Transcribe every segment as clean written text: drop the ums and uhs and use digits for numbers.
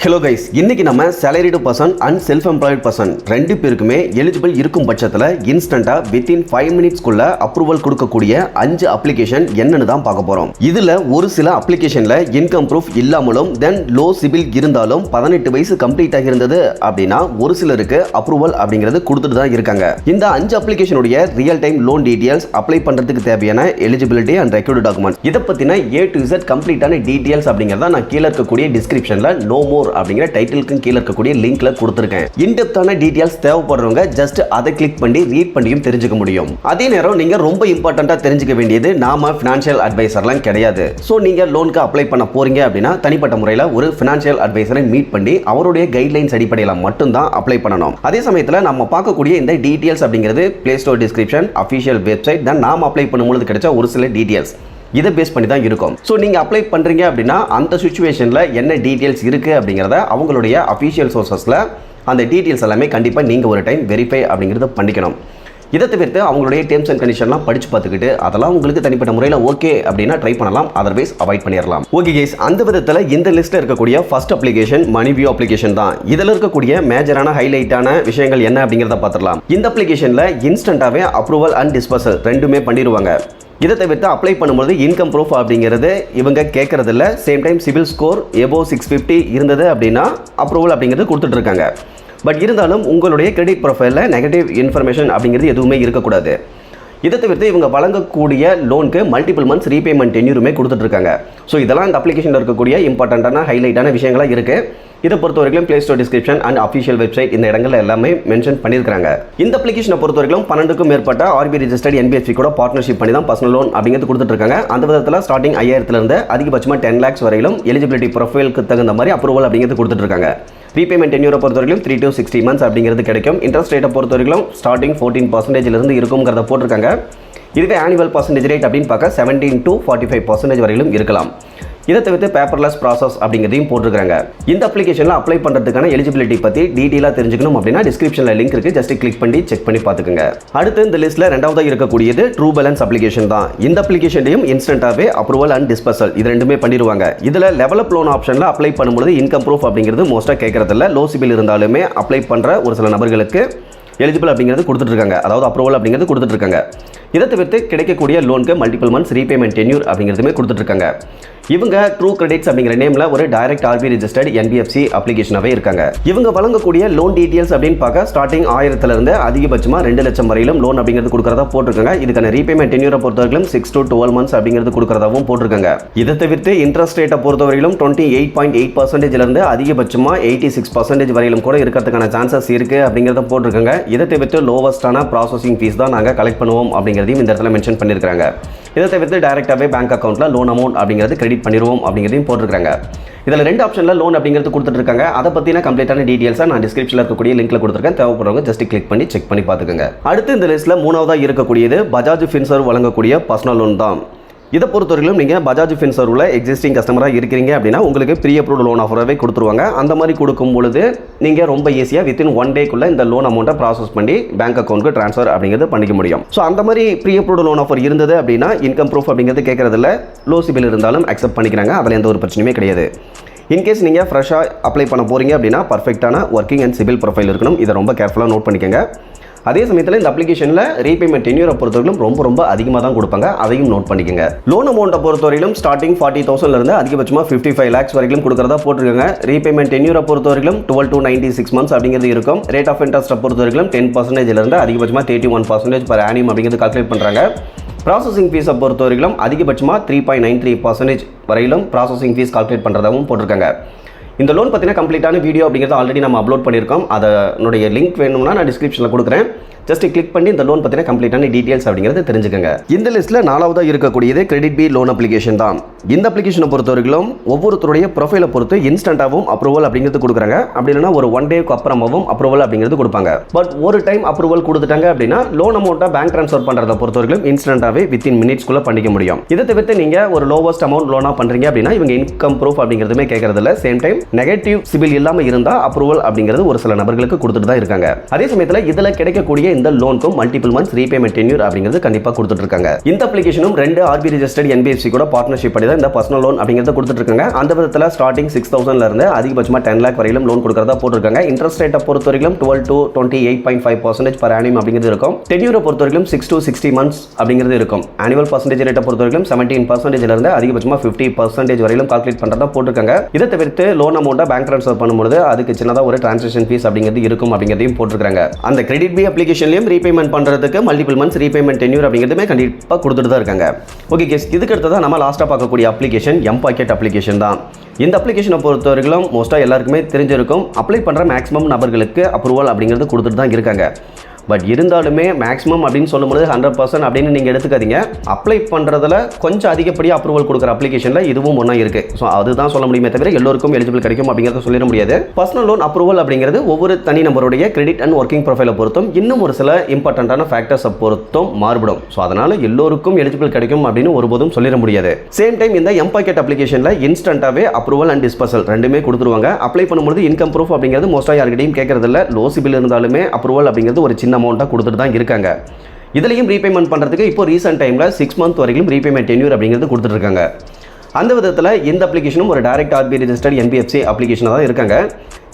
Hello guys, இன்னைக்கு நம்ம salaried person and self employed person ரெண்டு பேருக்குமே எலிஜிபிள் இருக்கும் பட்சத்தில் இன்ஸ்டன்ட்டாக வித்தின் 5 மினிட்ஸ்க்குள்ள அப்ரூவல் கொடுக்கக்கூடிய 5 அப்ளிகேஷன் என்னன்னு தான் பார்க்க போகிறோம். இதில் ஒரு சில அப்ளிகேஷனில் இன்கம் ப்ரூஃப் இல்லாமலும் தென் லோ சிபில் இருந்தாலும் 18 வயசு கம்ப்ளீட் ஆகியிருந்தது அப்படின்னா ஒரு சிலருக்கு அப்ரூவல் அப்படிங்கிறது கொடுத்துட்டு தான் இருக்காங்க. இந்த 5 அப்ளிகேஷனுடைய real time loan details, apply பண்ணுறதுக்கு தேவையான எலிஜிபிலிட்டி அண்ட் ரெக்யூர்டு டாக்குமெண்ட், இதை பற்றின A to Z கம்ப்ளீட்டான டீடைல்ஸ் அப்படிங்கிறத நான் கீழே இருக்கக்கூடிய டிஸ்கிரிப்ஷனில் நோ மோர் அப்படிங்கிற டைட்டிலுக்கு கீழே இருக்கக்கூடிய லிங்க்ல கொடுத்திருக்கேன். இன்டெப்தான டீடைல்ஸ் தேவைப்படுறவங்க ஜஸ்ட் அதை கிளிக் பண்ணி ரீட் பண்ணியும் தெரிஞ்சுக்க முடியும். அதே நேரம் நீங்க ரொம்ப இம்பார்ட்டண்டா தெரிஞ்சுக்க வேண்டியது, நாம ஃபினான்ஷியல் அட்வைசர்லாம் கிடையாது. ஸோ நீங்க லோனுக்கு அப்ளை பண்ண போறீங்க அப்படின்னா தனிப்பட்ட முறையில் ஒரு ஃபினான்ஷியல் அட்வைசரை மீட் பண்ணி அவருடைய கைட்லைன்ஸ் அடிப்படையில் மட்டும்தான் அப்ளை பண்ணணும். அதே சமயத்தில் நம்ம பார்க்கக்கூடிய இந்த டீடைல்ஸ் அப்படிங்கிறது play store description, official website, தான் நாம அப்ளை பண்ணும்போது கிடைச்ச ஒரு சில டீடைல்ஸ் இதை பேஸ் பண்ணி தான் இருக்கும். ஸோ நீங்கள் அப்ளை பண்ணுறீங்க அப்படின்னா அந்த சுச்சுவேஷனில் என்ன டீட்டெயில்ஸ் இருக்குது அப்படிங்கிறத அவங்களுடைய அஃபிஷியல் சோர்சஸில் அந்த டீட்டெயில்ஸ் எல்லாமே கண்டிப்பாக நீங்கள் ஒரு டைம் வெரிஃபை அப்படிங்கிறத பண்ணிக்கணும். இதை தவிர்த்து அவங்களுடைய டேர்ம்ஸ் அண்ட் கண்டிஷன்லாம் படித்து பார்த்துக்கிட்டு அதெல்லாம் உங்களுக்கு தனிப்பட்ட முறையில் ஓகே அப்படின்னா ட்ரை பண்ணலாம், அதர்வைஸ் அவாய்ட் பண்ணிடலாம். ஓகே கேஸ், அந்த விதத்தில் இந்த லிஸ்ட்டில் இருக்கக்கூடிய first application money view application தான். இதில் இருக்கக்கூடிய மேஜரான ஹைலைட்டான விஷயங்கள் என்ன அப்படிங்கிறத பார்த்துடலாம். இந்த அப்ளிகேஷனில் இன்ஸ்டன்ட்டாகவே அப்ரூவல் அண்ட் டிஸ்பர்சல் ரெண்டுமே பண்ணிடுவாங்க. இதை தவிர்த்து அப்ளை பண்ணும்போது இன்கம் ப்ரூஃப் அப்படிங்கிறது இவங்க கேட்கறதில்ல. Same time CIBIL score above 650 இருந்தது அப்படின்னா அப்ரூவல் அப்படிங்கிறது கொடுத்துட்டு இருக்காங்க. பட் இருந்தாலும் உங்களுடைய கிரெடிட் ப்ரொஃபைலில் நெகட்டிவ் இன்ஃபர்மேஷன் அப்படிங்கிறது எதுவுமே இருக்கக்கூடாது. இதை தவிர்த்து இவங்க வழங்கக்கூடிய லோனுக்கு மல்டிபிள் மந்த்ஸ் ரீபேமெண்ட் டென்யூருமே கொடுத்துட்டு இருக்காங்க. ஸோ இதெல்லாம் இந்த அப்ளிகேஷனில் இருக்கக்கூடிய இம்பார்ட்டண்ட்டான ஹைலைட்டான விஷயங்களாக இருக்குது. இதை பொறுத்தவரைக்கும் play store description and official website இந்த இடங்கள்ல எல்லாமே மென்ஷன் பண்ணியிருக்காங்க. இந்த அப்ளிகேஷனை பொறுத்தவரைக்கும் 12க்கும் மேற்பட்ட RBI ரெஜிஸ்டர்ட் NBFC கூட பார்ட்னர்ஷிப் பண்ணி தான் பர்சனல் லோன் அப்படிங்கிறது கொடுத்துட்டு இருக்காங்க. அந்த விதத்தில் ஸ்டார்டிங் 5000 இருந்து அதிகபட்சமாக 10 lakhs வரையிலும் எலிஜிபிலிட்டி ப்ரொஃபைலுக்கு தகுந்த மாதிரி அப்ரூவல் அப்படிங்கிறது கொடுத்துட்டு இருக்காங்க. ரீபேமெண்ட் டென்யூரை பொறுத்தவரைக்கும் 3 to 60 months அப்படிங்கிறது கிடைக்கும். இன்ட்ரெஸ்ட் ரேட்டை பொறுத்தவரைக்கும் ஸ்டார்டிங் 14% இருந்து இருக்குங்கிறத போட்டிருக்காங்க. இதுவே ஆனுவல் பர்சன்டேஜ் ரேட் அப்படின்னு பார்க்க 17 to 45% வரையிலும் இருக்கலாம். இதை தவிர்த்து பேப்பர்லெஸ் ப்ராசஸ் அப்படிங்கிறதையும் போட்டிருக்காங்க. இந்த அப்ளிகேஷனில் அப்ளை பண்ணுறதுக்கான எலிஜிபிலிட்டி பற்றி டீட்டெயிலாக தெரிஞ்சுக்கணும் அப்படின்னா டிஸ்கிரிப்ஷனில் லிங்க் இருக்குது, ஜஸ்ட் கிளிக் பண்ணி செக் பண்ணி பார்த்துக்கோங்க. அடுத்து இந்த லிஸ்ட்டில் ரெண்டாவதாக இருக்கக்கூடியது ட்ரூ பேலன்ஸ் அப்ளிகேஷன் தான். இந்த அப்ளிகேஷன்லையும் இன்ஸ்டன்ட்டாகவே அப்ரூவல் அண்ட் டிஸ்பர்சல் இது ரெண்டுமே பண்ணிடுவாங்க. இதில் லெவலப் லோன் ஆப்ஷனில் அப்ளை பண்ணும்போது இன்கம் ப்ரூஃப் அப்படிங்கிறது மோஸ்ட்டாக கேட்கறதில்ல. லோ சிபில் இருந்தாலுமே அப்ளை பண்ணுற ஒரு சில நபர்களுக்கு எலிஜிபிள் அப்படிங்கிறது கொடுத்துட்ருக்காங்க, அதாவது அப்ரூவல் அப்படிங்கிறது கொடுத்துட்ருக்காங்க. இதை தவிர்த்து கிடைக்கக்கூடிய லோனுக்கு மல்டிபிள் மந்த்ஸ் ரீபேமெண்ட் டென்யூர் அப்படிங்கிறதுமே கொடுத்துட்ருக்காங்க. இவங்க ட்ரூ கிரெடிட்ஸ் அப்படிங்கிற நேமில் ஒரு டைரக்ட் RBI ரெஜிஸ்டர்ட் NBFC அப்ளிகேஷனாகவே இருக்காங்க. இவங்க வழங்கக்கூடிய லோன் டீடைல்ஸ் அப்படின்னு பார்க்க ஸ்டார்டிங் 1000 இருந்து அதிகபட்சமாக 2 லட்சம் வரையிலும் லோன் அப்படிங்கிறது கொடுக்கறதா போட்டிருக்காங்க. இதுக்கான ரீபேமெண்ட் டென்யூரை பொறுத்தவரைக்கும் 6 to 12 months அப்படிங்கிறது கொடுக்கறதாவும் போட்டிருக்காங்க. இதை தவிர்த்து இன்ட்ரெஸ்ட் ரேட்டை பொறுத்தவரைக்கும் 28.8% இருந்து அதிகபட்சமாக 86% வரையிலும் கூட இருக்கிறதுக்கான சான்சஸ் இருக்கு அப்படிங்கிறத போட்டிருக்காங்க. இதை தவிர்த்து லோவஸ்டான ப்ராசஸிங் ஃபீஸ் தான் நாங்கள் கலெக்ட் பண்ணுவோம் அப்படிங்கிறதையும் இந்த இடத்துல மென்ஷன் பண்ணியிருக்காங்க. இதை தவிர்த்து டைரக்டாகவே பேங்க் அக்கௌண்ட்டில் லோன் அமௌண்ட் அப்படிங்கிறது கிரெடிட் பண்ணிடுவோம் அப்படிங்கிறதையும் போட்டிருக்காங்க. இதில் 2 ஆப்ஷனில் லோன் அப்படிங்கிறது கொடுத்துட்டு இருக்காங்க. அதை பற்றின கம்ப்ளீட்டான டீடைல்ஸாக நான் டிஸ்கிரிப்ஷனில் இருக்கக்கூடிய லிங்க்ல கொடுத்துருக்கேன். தேவைப்படுறவங்க ஜஸ்ட் கிளிக் பண்ணி செக் பண்ணி பார்த்துக்கோங்க. அடுத்து இந்த லிஸ்ட்டில் 3ஆவதாக இருக்கக்கூடியது பஜாஜ் ஃபின்சர்வ் வழங்கக்கூடிய பர்சனல் லோன் தான். இதை பொறுத்தவரைக்கும் நீங்கள் பஜாஜ் ஃபின்சர்வில் எக்ஸிஸ்டிங் கஸ்டமராக இருக்கிறீங்க அப்படின்னா உங்களுக்கு ப்ரீ அப்ரூவ்டு லோன் ஆஃபராகவே கொடுத்துருவாங்க. அந்த மாதிரி கொடுக்கும் பொழுது நீங்கள் ரொம்ப ஈஸியாக வித்தின் 1 டேக்குள்ளே இந்த லோன் அமௌண்ட்டை ப்ராசஸ் பண்ணி பேங்க் அக்கௌண்ட்டுக்கு ட்ரான்ஸ்ஃபர் அப்படிங்கிறது பண்ணிக்க முடியும். ஸோ அந்த மாதிரி ப்ரீ அப்ரூவ்டு லோன் ஆஃபர் இருந்தது அப்படின்னா இன்கம் ப்ரூஃப் அப்படிங்கிறது கேட்கறதில்ல. லோ சிபில் இருந்தாலும் அக்செப்ட் பண்ணிக்கிறாங்க, அதில் எந்த ஒரு பிரச்சனையுமே கிடையாது. இன்கேஸ் நீங்கள் ஃப்ரெஷ்ஷாக அப்ளை பண்ண போகிறீங்க அப்படின்னா பர்ஃபெக்டான ஒர்க்கிங் அண்ட் சிபில் ப்ரொஃபைல் இருக்கணும். இதை ரொம்ப கேர்ஃபுல்லாக நோட் பண்ணிக்கோங்க. அதே சமயத்தில் இந்த அப்ளிகேஷனில் ரீபேமெண்ட் டென்யூரை பொறுத்தவரைக்கும் ரொம்ப அதிகமாக தான் கொடுப்பாங்க, அதையும் நோட் பண்ணிக்கோங்க. லோன் அமௌண்ட்டை பொறுத்தவரைக்கும் ஸ்டார்டிங் 40,000 இருந்து அதிகபட்சமாக 55 lakhs வரைக்கும் கொடுக்கறதா போட்டிருக்காங்க. ரீபேமெண்ட் டென்யூரை பொறுத்தவரைக்கும் 12 to 96 months அப்படிங்கிறது இருக்கும். ரேட் ஆஃப் இன்ட்ரெஸ்ட்டை பொறுத்தவரைக்கும் 10% இருந்து அதிகபட்சமாக 31% per annum அப்படிங்கிறது கால்குலேட் பண்ணுறாங்க. ப்ராசஸிங் ஃபீஸை பொறுத்தவரைக்கும் அதிகபட்சமாக 3.93% வரையிலும் ப்ராசஸிங் ஃபீஸ் கால்குலேட் பண்ணுறதாகவும் போட்டிருக்காங்க. இந்த லோன் பற்றின கம்ப்ளீட்டான வீடியோ அப்படிங்கிறது ஆல்ரெடி நம்ம அப்லோட் பண்ணியிருக்கோம். அதனுடைய லிங்க் வேணும்னா நான் டிஸ்கிரிப்ஷனில் கொடுக்குறேன். ஜஸ்ட் கிளிக் பண்ணி இந்த லோன் பற்றின கம்ப்ளீட்டான டீடைல்ஸ் அப்படிங்கிறது தெரிஞ்சுக்கங்க. இந்த லிஸ்ட்டில் 4ஆவதாக இருக்கக்கூடியது கிரெடிட் பி லோன் அப்ளிகேஷன் தான். இந்த அப்ளிகேஷனை பொறுத்தவரைக்கும் ஒவ்வொருத்தருடைய ப்ரொஃபைலை பொறுத்து இன்ஸ்டன்ட்டாகவும் அப்ரூவல் அப்படிங்கிறது கொடுக்குறாங்க. அப்படி இல்லைனா ஒரு 1 டேக்கு அப்புறமாவும் அப்ரூவல் அப்படிங்கிறது கொடுப்பாங்க. பட் ஒரு டைம் அப்ரூவல் கொடுத்துட்டாங்க அப்படின்னா லோன் அமௌண்ட்டை பேங்க் ட்ரான்ஸ்ஃபர் பண்ணுறதை பொறுத்தவரைக்கும் இன்ஸ்டன்ட்டாகவே வித்தின் மினிட்ஸ்க்குள்ளே பண்ணிக்க முடியும். இதை தவிர்த்து நீங்கள் ஒரு லோவஸ்ட் அமௌண்ட் லோனாக பண்ணுறீங்க அப்படின்னா இவங்க இன்கம் ப்ரூஃப் அப்படிங்கிறதுமே கேட்கறதில்ல. சேம் டைம் நெகட்டிவ் சிபில் இல்லாமல் இருந்தால் அப்ரூவல் அப்படிங்கிறது ஒரு சில நபர்களுக்கு கொடுத்துட்டு தான் இருக்காங்க. அதே சமயத்தில் இதில் கிடைக்கக்கூடிய இந்த லோனுக்கும் மல்டிபிள் மந்த்ஸ் ரீபேமெண்ட் டென்யூர் அப்படிங்கிறது கண்டிப்பாக கொடுத்துட்டு இருக்காங்க. இந்த அப்ளிகேஷனும் 2 RBI ரெஜிஸ்டர்ட் NBFC கூட பார்ட்னர்ஷிப் பண்ணி தான் இந்த பர்சனல் லோன் அப்படிங்கிறத கொடுத்துட்டு இருக்காங்க. அந்த விதத்தில் ஸ்டார்டிங் 6,000 இருந்து அதிகபட்சமாக 10 lakh வரையிலும் லோன் கொடுக்கறதா போட்டிருக்காங்க. இன்ட்ரெஸ்ட் ரேட்டை பொறுத்த வரைக்கும் 12 to 28.5% per annum அப்படிங்கிறது இருக்கும். டென்யூரை பொறுத்த வரைக்கும் 6 to 60 months அப்படிங்கிறது இருக்கும். ஆனுவல் பர்சன்டேஜ் ரேட்டை பொறுத்த வரைக்கும் 17% இருந்து அதிகபட்சமாக 50% வரையிலும் கால்குலேட் பண்ணுறதா போட்டிருக்காங்க. இதை தவிர்த்து லோன் அமௌண்ட்டை பேங்க் ட்ரான்ஸ்ஃபர் பண்ணும்போது அதுக்கு சின்னதாக ஒரு டிரான்சாக்ஷன் ஃபீஸ் அப்படிங்கிறது இருக்கும் அப்படிங்கிறதையும் போட்டிருக்காங்க. அந்த கிரெடிட் பி அப்ளிகேஷன்லையும் ரீபேமெண்ட் பண்ணுறதுக்கு மல்டிபிள் மந்த்ஸ் ரீபேமெண்ட் டென்யூர் அப்படிங்கிறதுமே கண்டிப்பாக கொடுத்துட்டு தான் இருக்காங்க. ஓகே கேஸ், இதுக்கு அடுத்ததான் நம்ம லாஸ்ட்டாக பார்க்கக்கூடிய அப்ளிகேஷன் எம்பாக்கெட் அப்ளிகேஷன் தான். இந்த அப்ளிகேஷனை பொறுத்தவரைக்கும் மோஸ்ட்டாக எல்லாருக்குமே தெரிஞ்சிருக்கும். அப்ளை பண்ணுற மேக்ஸிமம் நபர்களுக்கு அப்ரூவல் அப்படிங்கிறது கொடுத்துட்டு தான் இருக்காங்க. பட் இருந்தாலுமே மேக்ஸிமம் அப்படின்னு சொல்லும்போது 100% அப்படின்னு நீங்கள் எடுத்துக்காதீங்க. அப்ளை பண்ணுறதுல கொஞ்சம் அதிகப்படியாக அப்ரூவல் கொடுக்குற அப்ளிகேஷனில் இதுவும் ஒன்றா இருக்குது. ஸோ அதுதான் சொல்ல முடியுமே தவிர எல்லோருக்கும் எலிஜிபிள் கிடைக்கும் அப்படிங்கிறத சொல்லிட முடியாது. பர்சனல் லோன் அப்ரூவல் அப்படிங்கிறது ஒவ்வொரு தனி நபருடைய கிரெடிட் அண்ட் ஒர்க்கிங் ப்ரொஃபைலை பொறுத்தும் இன்னும் ஒரு சில இம்பார்ட்டண்ட்டான ஃபேக்டர்ஸை பொறுத்தும் மாறுபடும். ஸோ அதனால் எல்லோருக்கும் எலிஜிபிள் கிடைக்கும் அப்படின்னு ஒருபோதும் சொல்லிட முடியாது. சேம் டைம் இந்த எம்பாக்கெட் அப்ளிகேஷனில் இன்ஸ்டன்ட்டாகவே அப்ரூவல் அண்ட் டிஸ்பர்சல் ரெண்டுமே கொடுத்துருவாங்க. அப்ளை பண்ணும்போது இன்கம் ப்ரூஃப் அப்படிங்கிறது மோஸ்ட்டாக யார்கிட்டையும் கேட்கறதில்ல. லோ சிபில் இருந்தாலுமே அப்ரூவல் அப்படிங்கிறது ஒரு சின்ன அமௌண்ட்டாக கொடுத்துட்டு தான் இருக்காங்க. இதுலையும் ரீபேமெண்ட் பண்ணுறதுக்கு இப்போ ரீசெண்ட் டைமில் 6 month வரைக்கும் ரீபேமெண்ட் டென்யூர் அப்படிங்கிறது கொடுத்துட்டு இருக்காங்க. அந்த விதத்தில் இந்த அப்ளிகேஷனும் ஒரு டைரக்ட் RBI ரெஜிஸ்டர்ட் NBFC அப்ளிகேஷனாக தான் இருக்காங்க.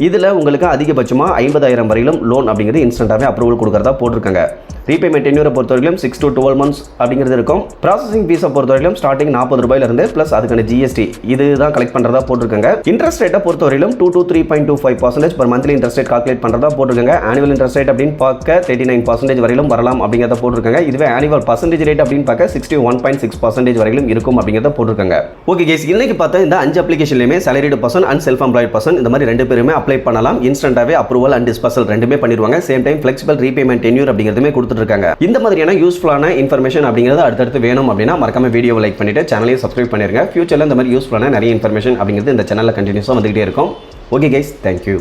இதில் உங்களுக்கு அதிகபட்சமாக 50,000 வரையிலும் லோன் அப்படிங்கிறது இன்ஸ்டன்ட்டாகவே அப்ரூவல் கொடுக்கறதா போட்டிருக்காங்க. ரீபேமெண்ட் டென்யூரை பொறுத்தவரைக்கும் 6 to 12 months அப்படிங்கிறது இருக்கும். ப்ராசஸிங் ஃபீஸை பொறுத்தவரைக்கும் ஸ்டார்டிங் 40 ரூபாயிலிருந்து ப்ளஸ் அதுக்கான GST இதுதான் கலெக்ட் பண்ணுறதா போட்டிருக்காங்க. இன்ட்ரெஸ்ட் ரேட்டை பொறுத்தவரைக்கும் 2 to 3.25% per monthly interest rate calculate பண்ணுறதா போட்டிருக்காங்க. ஆனுவல் இன்ட்ரெஸ்ட் ரேட் அப்படின்னு பார்க்க 39% வரையிலும் வரலாம் அப்படிங்கிறத போட்டிருக்காங்க. இதுவே ஆனுவல் பர்சன்டேஜ் ரேட் அப்படின்னு பார்க்க 61.6% வரையிலும் இருக்கும் அப்படிங்கிறத போட்டிருக்காங்க. ஓகே கேஸ், இன்னைக்கு பார்த்தா இந்த 5 அப்ளிகேஷன்லையுமே salaried person and self employed person இந்த மாதிரி ரெண்டு பேருமே அப்ளை பண்ணலாம். இன்ஸ்டன்ட்டாகவே அப்ரூவல் அண்ட் டிஸ்பர்சல் ரெண்டுமே பண்ணிடுவாங்க. Same time flexible repayment tenure அப்படிங்கிறதுமே கொடுத்துட்டு இருக்காங்க. இந்த மாதிரியான யூஸ்ஃபுல்லான இன்ஃபர்மேஷன் அப்படிங்கிறது அடுத்தடுத்து வேணும் அப்படின்னா மறக்காம வீடியோவை லைக் பண்ணிட்டு சேனலையும் சப்ஸ்கிரைப் பண்ணிருங்க. ஃபியூச்சரில் இந்த மாதிரி யூஸ்ஃபுல்லான நிறைய இன்ஃபர்மேஷன் அப்படிங்கிறது இந்த சேனலில் கண்டினியூஸாக வந்துகிட்டே இருக்கும். Okay guys, thank you.